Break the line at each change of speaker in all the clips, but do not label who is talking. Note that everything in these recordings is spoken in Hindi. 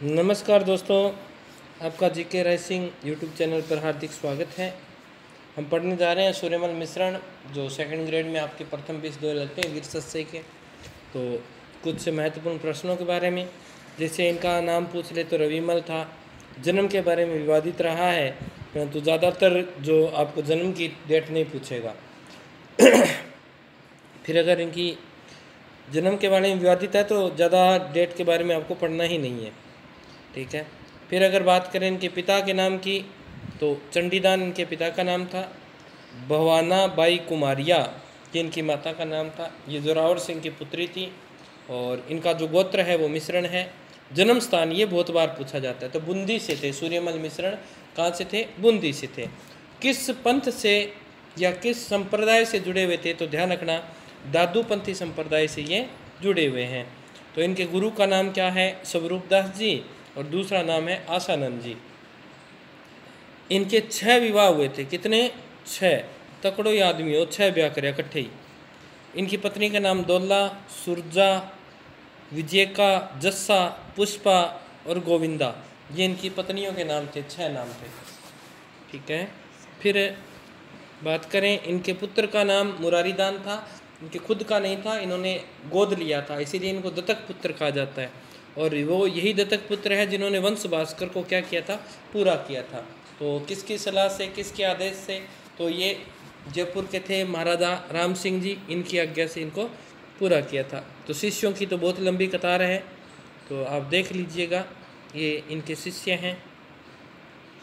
नमस्कार दोस्तों, आपका जीके राइसिंग यूट्यूब चैनल पर हार्दिक स्वागत है। हम पढ़ने जा रहे हैं सूर्यमल मिश्रण, जो सेकंड ग्रेड में आपके प्रथम 20 लगते हैं वीर सत्सई के। तो कुछ महत्वपूर्ण प्रश्नों के बारे में, जैसे इनका नाम पूछ ले तो रविमल था। जन्म के बारे में विवादित रहा है, परंतु ज़्यादातर जो आपको जन्म की डेट नहीं पूछेगा। फिर अगर इनकी जन्म के बारे में विवादित है तो ज़्यादा डेट के बारे में आपको पढ़ना ही नहीं है, ठीक है। फिर अगर बात करें इनके पिता के नाम की, तो चंडीदान इनके पिता का नाम था। भवाना बाई कुमारिया ये इनकी माता का नाम था। ये जोरावर सिंह की पुत्री थी और इनका जो गोत्र है वो मिश्रण है। जन्म स्थान ये बहुत बार पूछा जाता है, तो बूंदी से थे सूर्यमल मिश्रण। कहाँ से थे? बूंदी से थे। किस पंथ से या किस संप्रदाय से जुड़े हुए थे? तो ध्यान रखना, दादूपंथी संप्रदाय से ये जुड़े हुए हैं। तो इनके गुरु का नाम क्या है? स्वरूप दास जी, और दूसरा नाम है आसानंद जी। इनके 6 विवाह हुए थे। कितने? 6। तकड़ो ही आदमी हो, 6 ब्याह करे इकट्ठे ही। इनकी पत्नी का नाम दौला, सुरजा, विजयका, जस्सा, पुष्पा और गोविंदा, ये इनकी पत्नियों के नाम थे। 6 नाम थे, ठीक है। फिर बात करें, इनके पुत्र का नाम मुरारीदान था। इनके खुद का नहीं था, इन्होंने गोद लिया था, इसीलिए इनको दत्तक पुत्र कहा जाता है। और वो यही दत्तक पुत्र है जिन्होंने वंश भास्कर को क्या किया था? पूरा किया था। तो किसकी सलाह से, किसके आदेश से? तो ये जयपुर के थे महाराजा राम सिंह जी, इनकी आज्ञा से इनको पूरा किया था। तो शिष्यों की तो बहुत लंबी कतार है, तो आप देख लीजिएगा, ये इनके शिष्य हैं।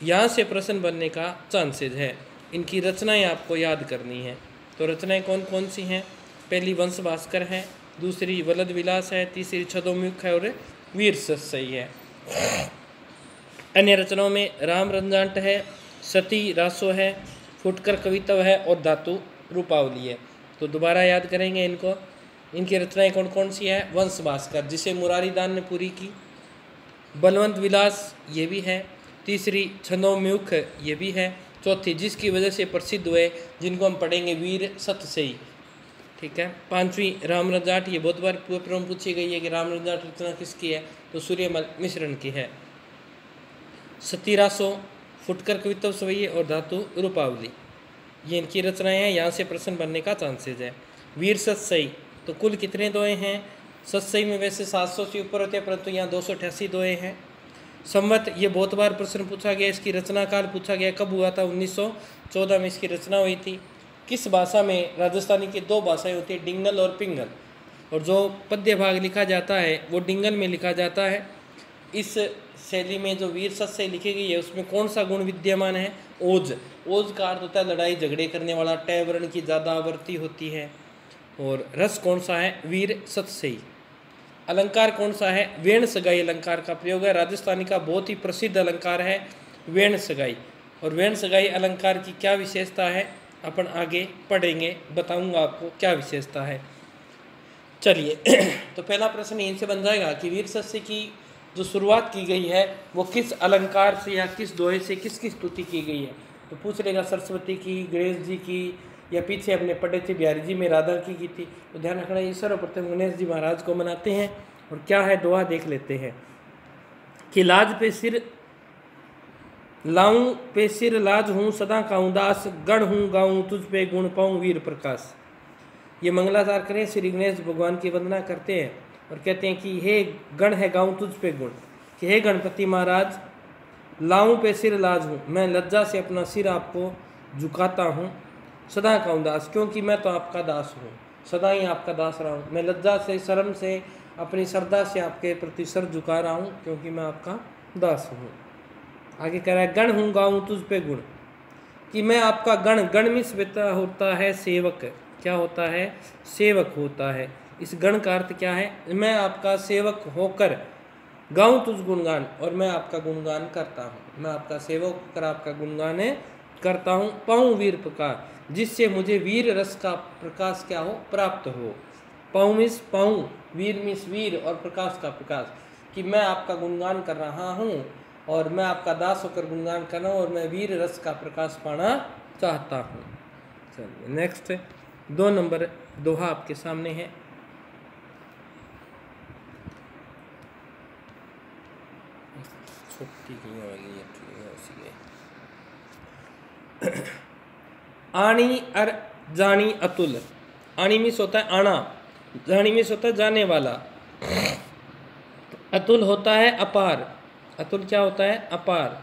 यहाँ से प्रश्न बनने का चांसेज है। इनकी रचनाएं आपको याद करनी है। तो रचनाएं कौन कौन सी हैं? पहली वंश भास्कर है, दूसरी वलद विलास है, तीसरी छदोमुख है और वीर सत्सई है। अन्य रचनाओं में राम रंजांट है, सती रासो है, फुटकर कवित्व है और धातु रूपावली है। तो दोबारा याद करेंगे इनको। इनकी रचनाएं कौन कौन सी है? वंश भास्कर, जिसे मुरारीदान ने पूरी की। बलवंत विलास ये भी है। तीसरी छंदोमुख ये भी है। चौथी, जिसकी वजह से प्रसिद्ध हुए, जिनको हम पढ़ेंगे, वीर सत्सई, ठीक है। 5वीं राम रंजाट, ये बहुत बार प्रश्न पूछी गई है कि राम रंजाट रचना किसकी है? तो सूर्यमल मिश्रण की है। सतीरासो, फुटकर कवित्व सवैये और धातु रूपावली, ये इनकी रचनाएं हैं। यहाँ से प्रश्न बनने का चांसेज है। वीर सत्सई, तो कुल कितने दोहे हैं? सत्सई में वैसे 700 से ऊपर होते हैं, परंतु यहाँ 288 दोहे हैं। संवत, ये बहुत बार प्रश्न पूछा गया। इसकी रचना काल पूछा गया, कब हुआ था? 1914 में इसकी रचना हुई थी। किस भाषा में? राजस्थानी की 2 भाषाएं होती है, डिंगल और पिंगल, और जो पद्य भाग लिखा जाता है वो डिंगल में लिखा जाता है। इस शैली में जो वीर सत्सई लिखी गई है उसमें कौन सा गुण विद्यमान है? ओज। ओज का अर्थ होता है लड़ाई झगड़े करने वाला, टैवरण की ज़्यादा आवृत्ति होती है। और रस कौन सा है? वीर सत्सई। अलंकार कौन सा है? वेण सगाई अलंकार का प्रयोग है। राजस्थानी का बहुत ही प्रसिद्ध अलंकार है वेण सगाई। और वेण सगाई अलंकार की क्या विशेषता है अपन आगे पढ़ेंगे, बताऊंगा आपको क्या विशेषता है। चलिए तो पहला प्रश्न यहीं से बन जाएगा कि वीर सत्सई की जो शुरुआत की गई है वो किस अलंकार से या किस दोहे से, किसकी स्तुति की गई है? तो पूछ लेगा सरस्वती की, गणेश जी की, या पीछे अपने पढ़े थे बिहारी जी में राधा की थी। तो ध्यान रखना, ये सर्वप्रथम गणेश जी महाराज को मनाते हैं। और क्या है दोहा देख लेते हैं कि लाज पे सिर लाऊं, पे सिर लाज हूँ, सदा का उदास, गण हूँ गाऊँ, तुझ पे गुण पाऊँ वीर प्रकाश। ये मंगलाचार करें, श्री गणेश भगवान की वंदना करते हैं और कहते हैं कि हे गण है गाऊँ तुझ पे गुण, कि हे गणपति महाराज, लाऊं पे सिर लाज हूँ, मैं लज्जा से अपना सिर आपको झुकाता हूँ, सदा का उदास, क्योंकि मैं तो आपका दास हूँ, सदा ही आपका दास रहा हूँ। मैं लज्जा से, शर्म से, अपनी श्रद्धा से आपके प्रति सर झुका रहा हूँ, क्योंकि मैं आपका दास हूँ। आगे कह रहा है, गण हूँ गाऊँ तुझ पे गुण, कि मैं आपका गण, गण में स्वेता होता है सेवक। क्या होता है? सेवक होता है। इस गण का अर्थ क्या है? मैं आपका सेवक होकर गाऊँ तुझ गुणगान, और मैं आपका गुणगान करता हूँ। मैं आपका सेवक होकर आपका गुणगान करता हूँ। पाऊँ वीर प्रकाश, जिससे मुझे वीर रस का प्रकाश क्या हो? प्राप्त हो। पाऊँ मिस पाऊँ, वीर मिस वीर, और प्रकाश का प्रकाश, कि मैं आपका गुणगान कर रहा हूँ और मैं आपका दास होकर गुणगान कर रहा हूँ और मैं वीर रस का प्रकाश पाना चाहता हूँ। चलिए नेक्स्ट 2 नंबर दोहा आपके सामने है। छुट्टी की होगी आनी और जानी अतुल। आनी मीन्स होता है आना, जानी मीन्स होता है जाने वाला, अतुल होता है अपार। अतुल क्या होता है? अपार।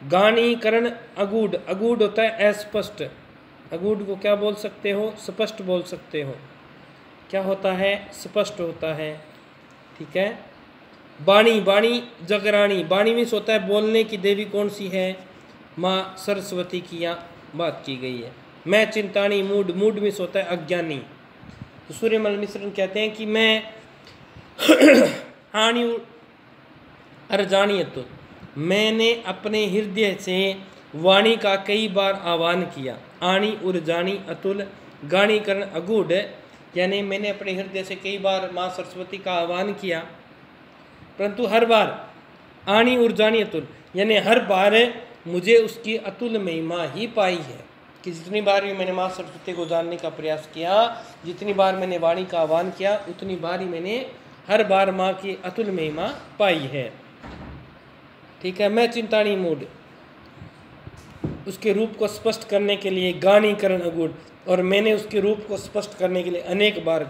गानी करण अगूढ़, अगूढ़ होता है अस्पष्ट। अगूढ़ को क्या बोल सकते हो? स्पष्ट बोल सकते हो। क्या होता है? स्पष्ट होता है। ठीक है। बाणी, बाणी जगरानी, बाणी मीन्स होता है बोलने की देवी। कौन सी है? माँ सरस्वती की यहाँ बात की गई है। मैं चिंतानी, मूड, मूड मीन्स होता है अज्ञानी। तो सूर्यमल मिश्रण कहते हैं कि मैं हानि अर्जानी अतुल, मैंने अपने हृदय से वाणी का कई बार आह्वान किया। आणी उर्जानी अतुल, गाणी करण अगूढ़, यानी मैंने अपने हृदय से कई बार माँ सरस्वती का आह्वान किया, परंतु हर बार आणी उर्जानी अतुल, यानी हर बार मुझे उसकी अतुल महिमा ही पाई है। कि जितनी बार भी मैंने माँ सरस्वती को जानने का प्रयास किया, जितनी बार मैंने वाणी का आह्वान किया, उतनी बार ही मैंने हर बार माँ की अतुल महिमा पाई है। ठीक है। मैं चिंतानी मूड, उसके रूप को स्पष्ट करने के लिए गानी करण अगूढ़, और मैंने उसके रूप को स्पष्ट करने के लिए अनेक बार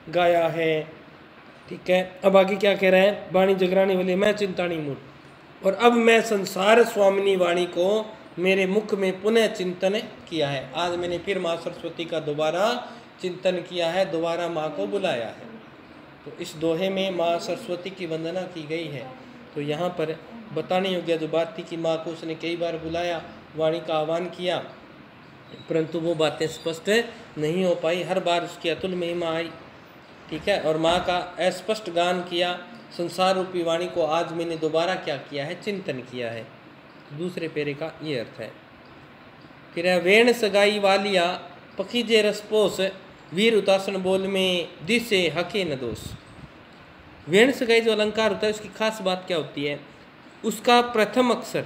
गाया है। ठीक है। अब आगे क्या कह रहा है? वाणी जगरानी वाली मैं चिंतानी मूड, और अब मैं संसार स्वामिनी वाणी को मेरे मुख में पुनः चिंतन किया है। आज मैंने फिर माँ सरस्वती का दोबारा चिंतन किया है, दोबारा माँ को बुलाया है। तो इस दोहे में माँ सरस्वती की वंदना की गई है। तो यहाँ पर बताने योग्य जो बात थी कि माँ को उसने कई बार बुलाया, वाणी का आह्वान किया, परंतु वो बातें स्पष्ट नहीं हो पाई, हर बार उसकी अतुल महिमा आई। ठीक है। और माँ का अस्पष्ट गान किया, संसार रूपी वाणी को आज मैंने दोबारा क्या किया है? चिंतन किया है। दूसरे पेरे का ये अर्थ है। फिर है वेण सगाई वालिया पखीजे रसपोस, वीर उतासन बोल में दिसे हके न दोष। वेण सगाई जो अलंकार होता है उसकी खास बात क्या होती है? उसका प्रथम अक्षर,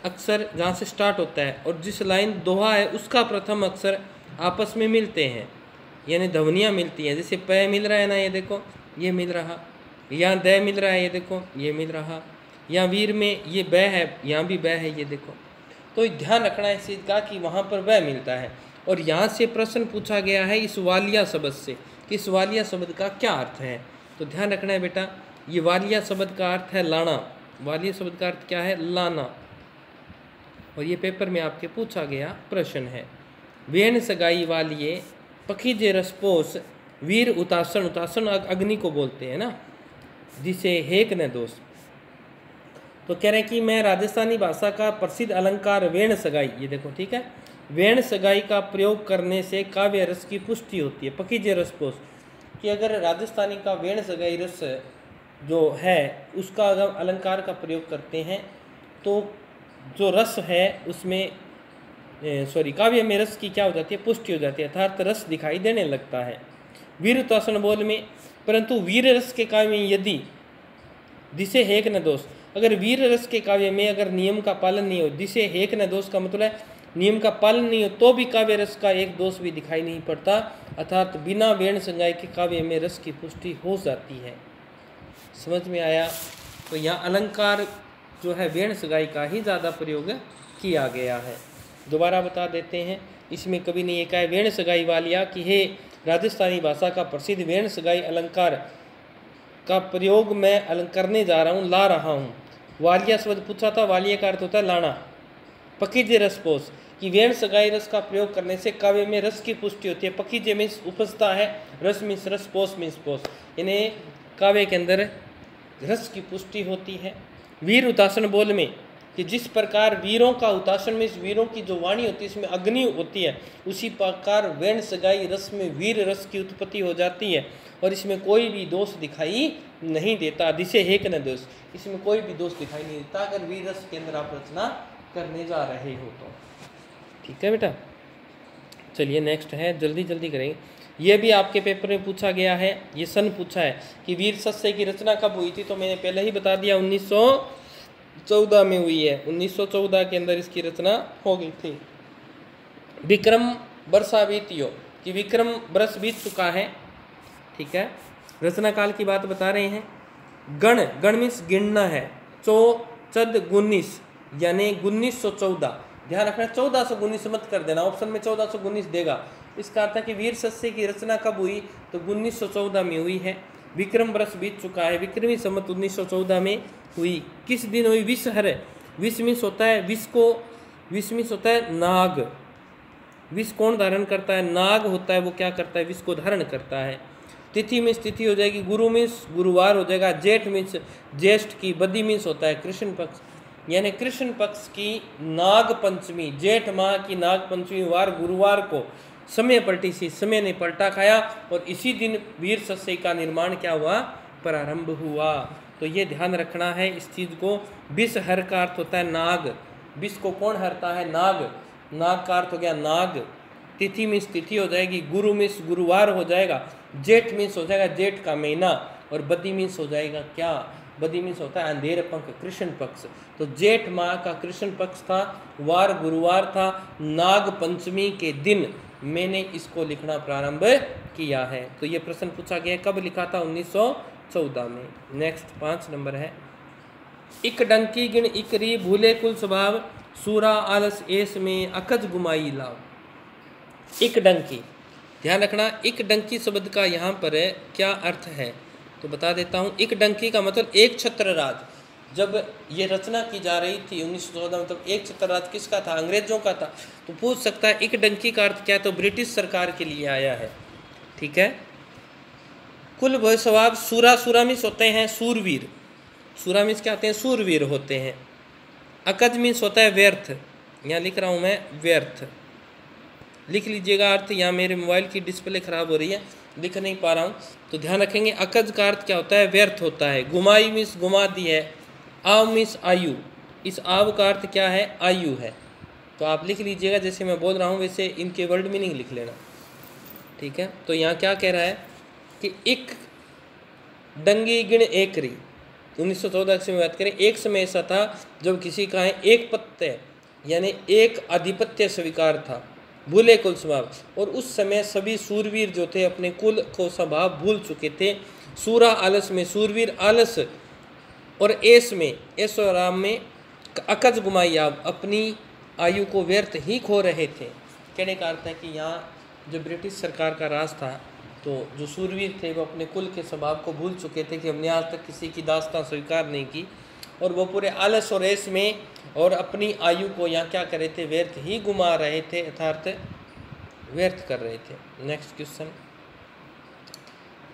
अक्षर जहाँ से स्टार्ट होता है और जिस लाइन दोहा है उसका प्रथम अक्षर आपस में मिलते हैं, यानी ध्वनियाँ मिलती हैं। जैसे प मिल रहा है ना, ये देखो ये मिल रहा, यहाँ द मिल रहा है, ये देखो ये मिल रहा, यहाँ वीर में ये ब है, यहाँ भी ब है, ये देखो। तो ध्यान रखना है इस चीज़ का कि वहाँ पर ब मिलता है। और यहाँ से प्रश्न पूछा गया है इस वालिया शब्द से कि इस वालिया शब्द का क्या अर्थ है। तो ध्यान रखना है बेटा, ये वालिया शब्द का अर्थ है लाना। वालिया शब्द का अर्थ क्या है? लाना। और ये पेपर में आपके पूछा गया प्रश्न है। वेण सगाई वालिये पखीजे रसपोस, वीर उतासन, उतासन अग्नि को बोलते हैं ना, जिसे हेक न दोष। तो कह रहे हैं कि मैं राजस्थानी भाषा का प्रसिद्ध अलंकार वेण सगाई, ये देखो ठीक है, वेण सगाई का प्रयोग करने से काव्य रस की पुष्टि होती है। पखीजे रसपोस, कि अगर राजस्थानी का वेण सगाई रस जो है उसका अगर अलंकार का प्रयोग करते हैं तो जो रस है उसमें काव्य में रस की क्या हो जाती है? पुष्टि हो जाती है, अर्थात रस दिखाई देने लगता है। वीर उतासन बोल में, परंतु वीर रस के काव्य में यदि दिसे हेक न दोष, अगर वीर रस के काव्य में अगर नियम का पालन नहीं हो, दिसे हेक न दोष का मतलब है नियम का पालन नहीं हो तो भी काव्य रस का एक दोष भी दिखाई नहीं पड़ता, अर्थात बिना वेण सगाई के काव्य में रस की पुष्टि हो जाती है। समझ में आया? तो यहाँ अलंकार जो है वेण सगाई का ही ज़्यादा प्रयोग किया गया है। दोबारा बता देते हैं, इसमें कभी नहीं ये कहा है वेण सगाई वालिया कि हे राजस्थानी भाषा का प्रसिद्ध वेण सगाई अलंकार का प्रयोग मैं करने जा रहा हूँ, ला रहा हूँ। वालिया शब्द पूछा था, वालिया का अर्थ होता है लाना। पखीजे रसपोस, कि वेण सगाई रस का प्रयोग करने से काव्य में रस की पुष्टि होती है। पखीजे मीन्स उपजता है, रस मीन्स रस, पोस मीन्स पोस, यानी काव्य के अंदर रस की पुष्टि होती है। वीर उतासन बोल में, कि जिस प्रकार वीरों का उतासन में वीरों की जो वाणी होती है इसमें अग्नि होती है, उसी प्रकार वेण सगाई रस में वीर रस की उत्पत्ति हो जाती है और इसमें कोई भी दोष दिखाई नहीं देता। दिसे हेक न दोष, इसमें कोई भी दोष दिखाई नहीं देता अगर वीर रस के अंदर आप रचना करने जा रहे हो तो। ठीक है बेटा, चलिए नेक्स्ट है, जल्दी जल्दी करेंगे। ये भी आपके पेपर में पूछा गया है, ये सन पूछा है कि वीर सस्य की रचना कब हुई थी, तो मैंने पहले ही बता दिया 1914 में हुई है। 1914 के अंदर इसकी रचना हो गई थी। विक्रम वर्षा बीतियो, कि विक्रम वर्ष बीत चुका है। ठीक है, रचना काल की बात बता रहे हैं। गण मीन्स गिनना है, चौचद 19 यानी 1914। ध्यान रखना 1419 मत कर देना, ऑप्शन में 1419 देगा। इसका अर्थ है कि वीर सस्य की रचना कब हुई, तो 1914 में हुई है। विक्रम वर्ष बीत चुका है, विक्रमी संवत 1914 में हुई। किस दिन हुई? विषहर। विष मीन्स होता है विष को, विष मीन्स होता है नाग। विष कौन धारण करता है? नाग होता है, वो क्या करता है? विष को धारण करता है। तिथि मीन्स तिथि हो जाएगी, गुरु मीन्स गुरुवार हो जाएगा, जेठ मीन्स ज्येष्ठ की, बदी मीन्स होता है कृष्ण पक्ष, यानी कृष्ण पक्ष की नाग पंचमी, जेठ माह की नाग पंचमी वार गुरुवार को समय पलटी सी, समय ने पलटा खाया और इसी दिन वीर सस्य का निर्माण क्या हुआ? प्रारंभ हुआ। तो ये ध्यान रखना है इस चीज़ को। विष हर का अर्थ होता है नाग। विष को कौन हरता है? नाग। नाग का अर्थ हो गया नाग। तिथि मीन्स तिथि हो जाएगी, गुरु मीन्स गुरुवार हो जाएगा, जेठ मीन्स हो जाएगा जेठ का महीना, और बदी मीन्स हो जाएगा क्या? बदी मीन्स होता है अंधेर पंख, कृष्ण पक्ष। तो जेठ माह का कृष्ण पक्ष था, वार गुरुवार था, नाग पंचमी के दिन मैंने इसको लिखना प्रारंभ किया है। तो ये प्रश्न पूछा गया, कब लिखा था? 1914 में। नेक्स्ट 5 नंबर है, इक डंकी गिण इकरी भूले कुल स्वभाव, सूरा आलस एस में अकज गुमाई लाव। इक डंकी, ध्यान रखना इक डंकी शब्द का यहाँ पर क्या अर्थ है तो बता देता हूँ। इक डंकी का मतलब एक छत्र राज। जब ये रचना की जा रही थी 1914, मतलब एक छत्र राज किसका था? अंग्रेजों का था। तो पूछ सकता है इक डंकी का अर्थ क्या है, तो ब्रिटिश सरकार के लिए आया है। ठीक है। कुल भय स्वभाव, सूरा, सूरा मीन्स होते हैं सूरवीर, सूरा मीन्स क्या होते हैं? सूरवीर होते हैं। अकज मीन्स होता है व्यर्थ, यहाँ लिख रहा हूँ मैं व्यर्थ, लिख लीजिएगा अर्थ। यहाँ मेरे मोबाइल की डिस्प्ले खराब हो रही है, लिख नहीं पा रहा हूँ, तो ध्यान रखेंगे। अकज का अर्थ क्या होता है? व्यर्थ होता है। गुमाई मीन्स गुमा दी है। आव मीन्स आयु, इस आव का अर्थ क्या है? आयु है। तो आप लिख लीजिएगा, जैसे मैं बोल रहा हूँ वैसे इनके वर्ड मीनिंग लिख लेना। ठीक है। तो यहाँ क्या कह रहा है कि एक डंगी गिण एकरी, 1914 से बात करें, एक समय ऐसा था जब किसी का एक पत्ते यानी एक आधिपत्य स्वीकार था, भूले कुल स्वभाव, और उस समय सभी सूरवीर जो थे अपने कुल को स्वभाव भूल चुके थे। सूरा आलस में सूरवीर आलस, और एस में ऐशो आराम में अकज गुमाई आप, अपनी आयु को व्यर्थ ही खो रहे थे। कहने का अर्थ है कि यहाँ जब ब्रिटिश सरकार का राज था तो जो सूरवीर थे वो अपने कुल के स्वभाव को भूल चुके थे कि हमने आज तक किसी की दास्तां स्वीकार नहीं की, और वो पूरे आलस और ऐश में और अपनी आयु को यहाँ क्या कर रहे थे? व्यर्थ ही गुमा रहे थे, अर्थात व्यर्थ कर रहे थे। नेक्स्ट क्वेश्चन,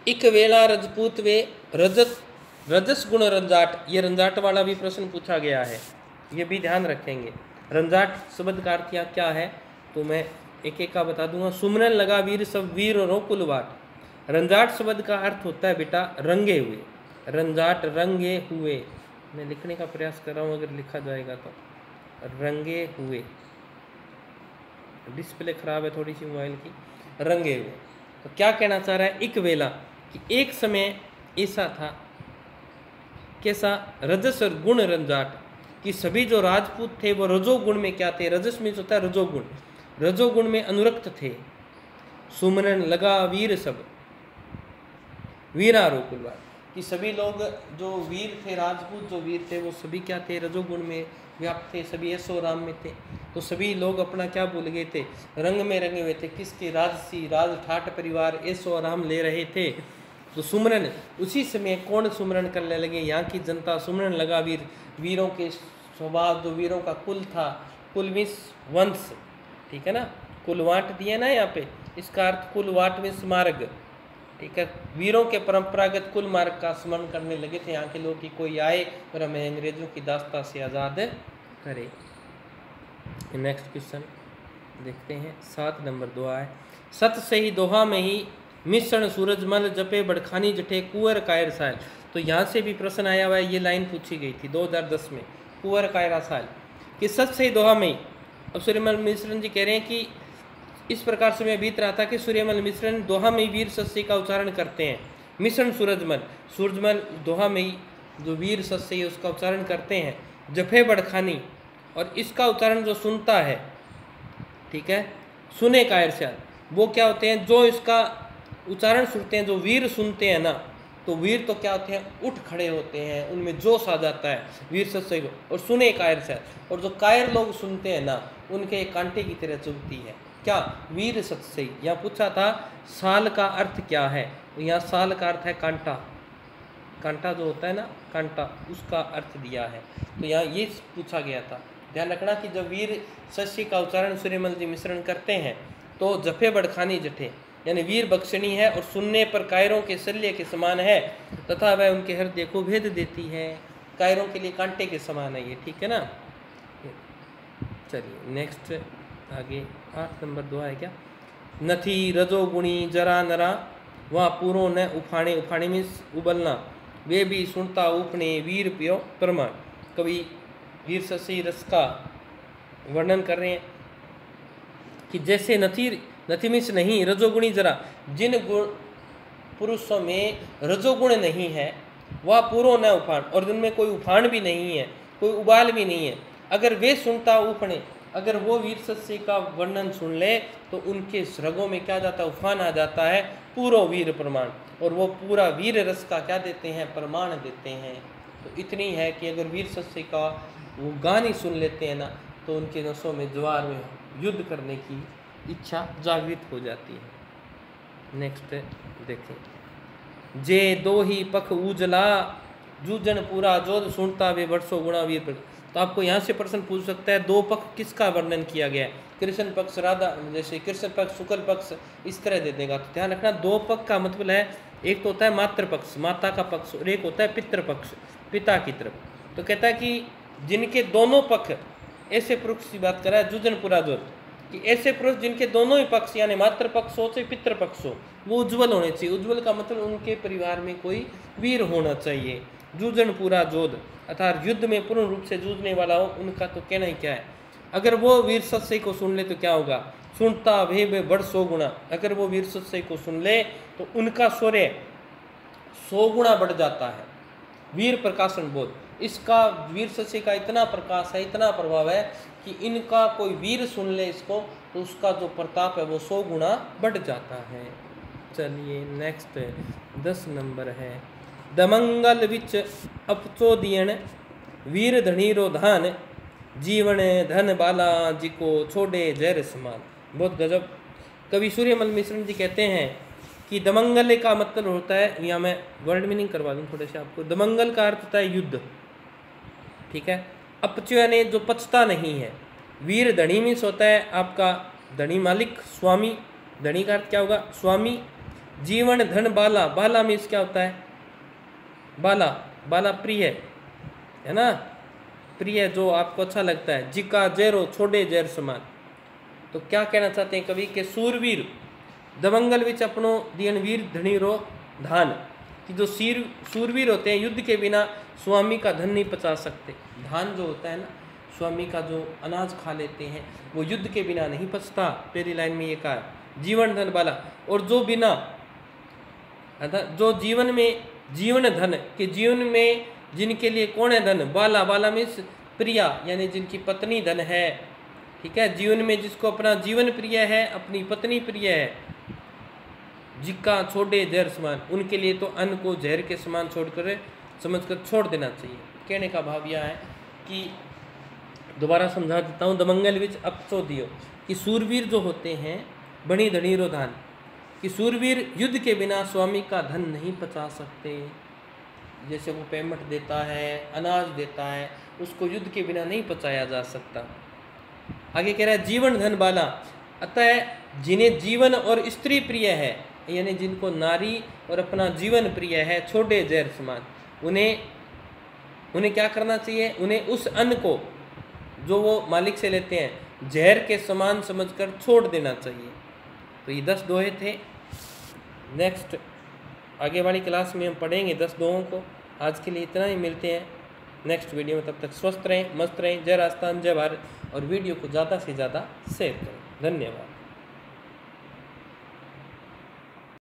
इक वेला रजपूत वे रजस गुण रंजाट, ये रंजाट वाला भी प्रश्न पूछा गया है, ये भी ध्यान रखेंगे। रंजाट शब्द का अर्थ क्या है तो मैं एक एक का बता दूंगा। सुमरन लगा वीर सब वीर रो कुलवाट। रंजाट शब्द का अर्थ होता है बेटा रंगे हुए, रंजाट रंगे हुए। मैं लिखने का प्रयास कर रहा हूँ, अगर लिखा जाएगा तो रंगे हुए, डिस्प्ले खराब है थोड़ी सी मोबाइल की। रंगे हुए तो क्या कहना चाह रहा है? एक वेला कि एक समय ऐसा था, कैसा? रजस और गुण रंजाट, कि सभी जो राजपूत थे वो रजोगुण में क्या थे? रजस में होता है रजोगुण, रजोगुण में अनुरक्त थे। सुमरन लगा वीर सब वीरारो कुलवार, कि सभी लोग जो वीर थे, राजपूत जो वीर थे वो सभी क्या थे? रजोगुण में व्याप्त थे, सभी ऐशो आराम में थे। तो सभी लोग अपना क्या भूल गए थे? रंग में रंगे हुए थे। किसके? राजसी राज ठाट परिवार ऐशो आराम ले रहे थे। तो सुमरन, उसी समय कौन सुमरन करने लगे? यहाँ की जनता सुमरन लगा वीर, वीरों के स्वभाव, जो वीरों का कुल था, कुल मीन्स वंश, ठीक है ना, कुलवाट दिया ना यहाँ पे, इसका अर्थ कुलवाट मीन्स मार्ग, ठीक है। वीरों के परंपरागत कुल मार्ग का स्मरण करने लगे थे यहाँ के लोग कि कोई आए और हमें अंग्रेजों की दास्ता से आज़ाद करे। नेक्स्ट क्वेश्चन देखते हैं, 7 नंबर दुआ है। सत से ही दोहा में ही मिश्रण सूरजमल जपे बड़खानी जठे कुंवर कायर साल। तो यहाँ से भी प्रश्न आया हुआ है, ये लाइन पूछी गई थी 2010 में, कुंवर कायरा साल कि सत से ही दोहा में ही। अब सूर्यमल मिश्रण जी कह रहे हैं कि इस प्रकार से मैं बीत रहा था कि सूर्यमल मिश्रण दोहा में ही वीर सस्य का उच्चारण करते हैं। मिश्रण सूरजमल, सूरजमल दोहा में ही जो वीर सस्य है उसका उच्चारण करते हैं। जफे बड़खानी, और इसका उच्चारण जो सुनता है, ठीक है, सुने कायर साल, वो क्या होते हैं? जो इसका उच्चारण सुनते हैं, जो वीर सुनते हैं ना, तो वीर तो क्या होते हैं, उठ खड़े होते हैं, उनमें जोश आ जाता है वीर सत्सई को, और सुने कायर से, और जो कायर लोग सुनते हैं ना उनके कांटे की तरह चुभती है। क्या वीर सत्सई, यहाँ पूछा था साल का अर्थ क्या है, तो यहाँ साल का अर्थ है कांटा, कांटा जो होता है ना कांटा, उसका अर्थ दिया है। तो यहाँ ये पूछा गया था। ध्यान रखना कि जब वीर सस्य का उच्चारण सूर्यमल जी मिश्रण करते हैं तो जफे बड़खानी जठे, यानी वीर बख्शणी है और सुनने पर कायरों के शल्य के समान है, तथा वह उनके हृदय को भेद देती है। कायरों के लिए कांटे के समान है ये, ठीक है ना। चलिए नेक्स्ट आगे 8 नंबर 2 है क्या, नथी रजोगुणी जरा नरा, वहाँ पूरो न उफाणे, उफाणे मीन्स उबलना, वे भी सुनता उपने वीर पियो प्रमाण। कवि वीर ससी रस का वर्णन कर रहे हैं कि जैसे नथी मीन्स नहीं, रजोगुणी जरा, जिन गुण पुरुषों में रजोगुण नहीं है वह पूरो न उफान, और जिनमें कोई उफान भी नहीं है, कोई उबाल भी नहीं है, अगर वे सुनता उपने, अगर वो वीर सस्य का वर्णन सुन ले तो उनके रगों में क्या जाता है, उफान आ जाता है, पूरो वीर प्रमाण, और वो पूरा वीर रस का क्या देते हैं, प्रमाण देते हैं। तो इतनी है कि अगर वीर सस्य का वो गान ही सुन लेते हैं ना तो उनके नसों में ज्वार में युद्ध करने की इच्छा जागृत हो जाती है। नेक्स्ट देखें, जे दो ही पख उजला, जूजन पूरा जोध, सुनता वे वर्षो गुणा वीर पर। तो आपको यहाँ से प्रश्न पूछ सकता है दो पक्ष किसका वर्णन किया गया है, कृष्ण पक्ष राधा, जैसे कृष्ण पक्ष शुक्ल पक्ष इस तरह दे देगा। तो ध्यान रखना दो पक्ष का मतलब है, एक तो होता है मातृ पक्ष, माता का पक्ष, और एक होता है पितृ पक्ष, पिता की तरफ। तो कहता है कि जिनके दोनों पक्ष, ऐसे पुरुष की बात कर रहा है जुजनपुरा जोत, कि ऐसे पुरुष जिनके दोनों ही पक्ष यानी मातृ पक्ष हो चाहे पितृ पक्ष हो वो उज्जवल होने चाहिए। उज्जवल का मतलब उनके परिवार में कोई वीर होना चाहिए। जूजनपुरा जोध अर्थात युद्ध में पूर्ण रूप से जूझने वाला हो, उनका तो कहना ही क्या है। अगर वो वीर सत्सई को सुन ले तो क्या होगा, सुनता वे बड़ 100 गुणा, अगर वो वीर सत्सई को सुन ले तो उनका शौर्य 100 गुणा बढ़ जाता है। वीर प्रकाशन बोध, इसका वीर सत्सई का इतना प्रकाश है, इतना प्रभाव है कि इनका कोई वीर सुन ले इसको तो उसका जो प्रताप है वो 100 गुणा बढ़ जाता है। चलिए नेक्स्ट 10 नंबर है, दमंगल विच अपचोदियन वीर धनीरो धान, जीवन धन बाला जिको छोड़े जैर समान। बहुत गजब। कवि सूर्यमल मिश्रण जी कहते हैं कि दमंगल का मतलब होता है, यहाँ मैं वर्ड मीनिंग करवा दूँ थोड़े से आपको। दमंगल का अर्थ होता है युद्ध, ठीक है। अपचय यानी जो पचता नहीं है। वीर धनी मीन्स होता है आपका धनी मालिक, स्वामी, धनी का अर्थ क्या होगा, स्वामी। जीवन धन बाला, बाला मीन्स क्या होता है, बाला, बाला प्रिय है ना, प्रिय जो आपको अच्छा लगता है। जिका जैरो छोड़े जैर समान, तो क्या कहना चाहते हैं कवि के सूरवीर दमंगल विच अपनो दियन वीर धनी रो धान, कि जो सूरवीर होते हैं युद्ध के बिना स्वामी का धन नहीं पचा सकते। धान जो होता है ना, स्वामी का जो अनाज खा लेते हैं वो युद्ध के बिना नहीं पचता। पहली लाइन में ये कहा जीवन धन बाला, और जो बिना जो जीवन में जीवन धन के जीवन में जिनके लिए कौन है धन, बाला, बाला मीन्स प्रिया यानी जिनकी पत्नी धन है, ठीक है। जीवन में जिसको अपना जीवन प्रिय है, अपनी पत्नी प्रिय है, जिक्का छोड़े जहर समान, उनके लिए तो अन्न को जहर के समान छोड़कर समझकर छोड़ देना चाहिए। कहने का भाव यह है कि दोबारा समझा देता हूँ, दमंगल विच अपचो दियो, कि सूरवीर जो होते हैं बड़ी धनीरो धान, कि सूरवीर युद्ध के बिना स्वामी का धन नहीं पचा सकते। जैसे वो पेमेंट देता है, अनाज देता है, उसको युद्ध के बिना नहीं पचाया जा सकता। आगे कह रहा है जीवन धन बाला, अतः जिन्हें जीवन और स्त्री प्रिय है, यानी जिनको नारी और अपना जीवन प्रिय है, छोड़े जहर समान, उन्हें क्या करना चाहिए, उन्हें उस अन्न को जो वो मालिक से लेते हैं जहर के समान समझकर छोड़ देना चाहिए। तो ये 10 दोहे थे। नेक्स्ट आगे वाली क्लास में हम पढ़ेंगे 10 दोहों को। आज के लिए इतना ही, मिलते हैं नेक्स्ट वीडियो में। तब तक स्वस्थ रहें, मस्त रहें। जय राजस्थान, जय भारत, और वीडियो को ज़्यादा से ज़्यादा शेयर करें। धन्यवाद।